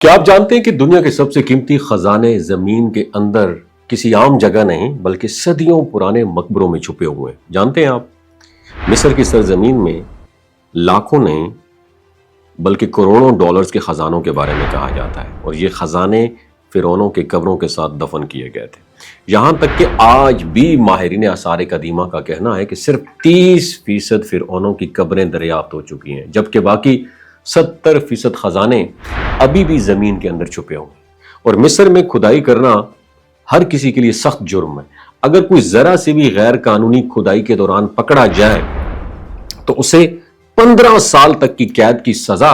क्या आप जानते हैं कि दुनिया के सबसे कीमती खजाने जमीन के अंदर किसी आम जगह नहीं बल्कि सदियों पुराने मकबरों में छुपे हुए हैं। जानते हैं आप, मिस्र की सरजमीन में लाखों नहीं बल्कि करोड़ों डॉलर्स के खजानों के बारे में कहा जाता है और ये खजाने फिरौनों के कब्रों के साथ दफन किए गए थे। यहां तक कि आज भी माहिरीन आसार कदीमा का कहना है कि सिर्फ 30% फिरौनों की कब्रें दरियाफ्त हो चुकी हैं, जबकि बाकी 70% खजाने अभी भी जमीन के अंदर छुपे हुए। और मिस्र में खुदाई करना हर किसी के लिए सख्त जुर्म है। अगर कोई जरा से भी गैर कानूनी खुदाई के दौरान पकड़ा जाए तो उसे 15 साल तक की कैद की सजा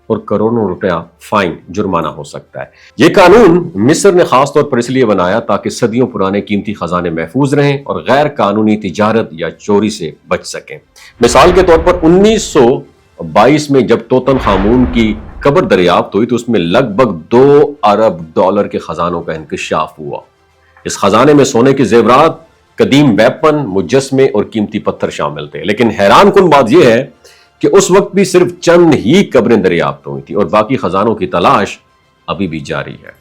और करोड़ों रुपया फाइन जुर्माना हो सकता है। यह कानून मिस्र ने खास तौर पर इसलिए बनाया ताकि सदियों पुराने कीमती खजाने महफूज रहें और गैर कानूनी तिजारत या चोरी से बच सकें। मिसाल के तौर पर 1922 में जब तोतन खामून की कब्र दरियाफ्त हुई तो उसमें लगभग 2 अरब डॉलर के खजानों का इंकशाफ हुआ। इस खजाने में सोने के जेवरात, कदीम वेपन, मुजस्मे और कीमती पत्थर शामिल थे। लेकिन हैरान कुन बात यह है कि उस वक्त भी सिर्फ चंद ही कब्रें दरियाफ्त हुई थी और बाकी खजानों की तलाश अभी भी जारी है।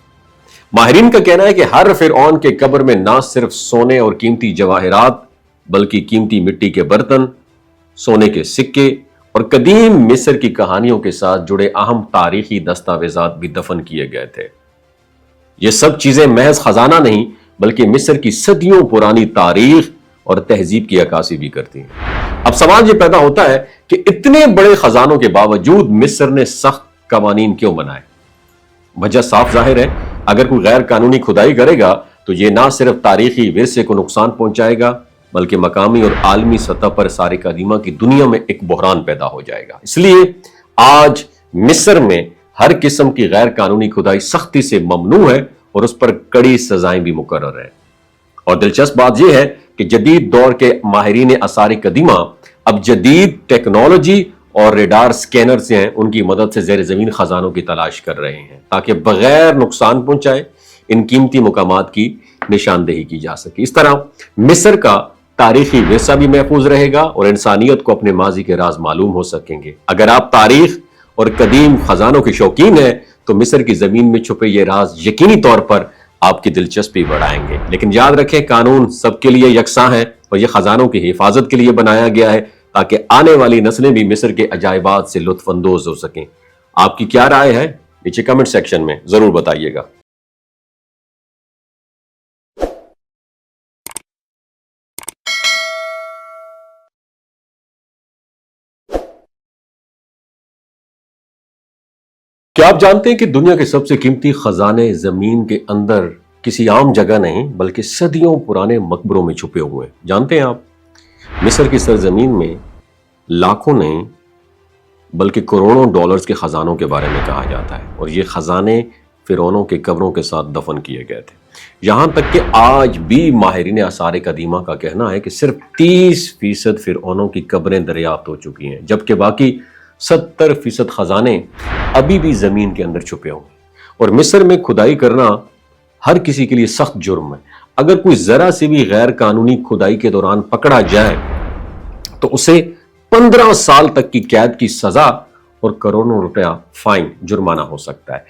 माहिरीन का कहना है कि हर फिरौन के कब्र में ना सिर्फ सोने और कीमती जवाहरात बल्कि कीमती मिट्टी के बर्तन, सोने के सिक्के और कदीम मिस्र की कहानियों के साथ जुड़े अहम तारीखी दस्तावेजात भी दफन किए गए थे। ये सब चीजें महज खजाना नहीं बल्कि मिस्र की सदियों पुरानी तारीख और तहजीब की अक्कासी भी करती हैं। अब सवाल यह पैदा होता है कि इतने बड़े खजानों के बावजूद मिस्र ने सख्त कवानीन क्यों बनाए? वजह साफ जाहिर है, अगर कोई गैर कानूनी खुदाई करेगा तो यह ना सिर्फ तारीखी विरसे को नुकसान पहुंचाएगा बल्कि मकामी और आलमी सतह पर सारे कदीमा की दुनिया में एक बहरान पैदा हो जाएगा। इसलिए आज मिस्र में हर किस्म की गैर कानूनी खुदाई सख्ती से ममनू है और उस पर कड़ी सजाएं भी मुकर्रर है। और दिलचस्प बात यह है कि जदीद दौर के माहिरीन आसार कदीमा अब जदीद टेक्नोलॉजी और रेडार स्कैनर से हैं, उनकी मदद से ज़ेर ज़मीन खजानों की तलाश कर रहे हैं ताकि बगैर नुकसान पहुंचाए इन कीमती मुकामात की निशानदेही की जा सके। इस तरह मिस्र का तारीखी विरसा भी महफूज रहेगा और इंसानियत को अपने माजी के राज मालूम हो सकेंगे। अगर आप तारीख और कदीम खजानों के शौकीन हैं तो मिस्र की जमीन में छुपे ये राज यकीनी तौर पर आपकी दिलचस्पी बढ़ाएंगे। लेकिन याद रखें, कानून सबके लिए यकसां है और यह खजानों की हिफाजत के लिए बनाया गया है ताकि आने वाली नस्लें भी मिस्र के अजायबात से लुत्फ अंदोज हो सकें। आपकी क्या राय है? नीचे कमेंट सेक्शन में जरूर बताइएगा। क्या आप जानते हैं कि दुनिया के सबसे कीमती खजाने जमीन के अंदर किसी आम जगह नहीं बल्कि सदियों पुराने मकबरों में छुपे हुए हैं? जानते हैं आप, मिस्र की सरजमीन में लाखों नहीं बल्कि करोड़ों डॉलर्स के खजानों के बारे में कहा जाता है और ये खजाने फिरौनों के कब्रों के साथ दफन किए गए थे। यहां तक कि आज भी माहिरीन आसार कदीमा का कहना है कि सिर्फ 30% फिरौनों की कब्रें दरियाफ्त हो चुकी हैं, जबकि बाकी 70% खजाने अभी भी जमीन के अंदर छुपे हुए। और मिस्र में खुदाई करना हर किसी के लिए सख्त जुर्म है। अगर कोई जरा से भी गैर कानूनी खुदाई के दौरान पकड़ा जाए तो उसे 15 साल तक की कैद की सजा और करोड़ों रुपया फाइन जुर्माना हो सकता है।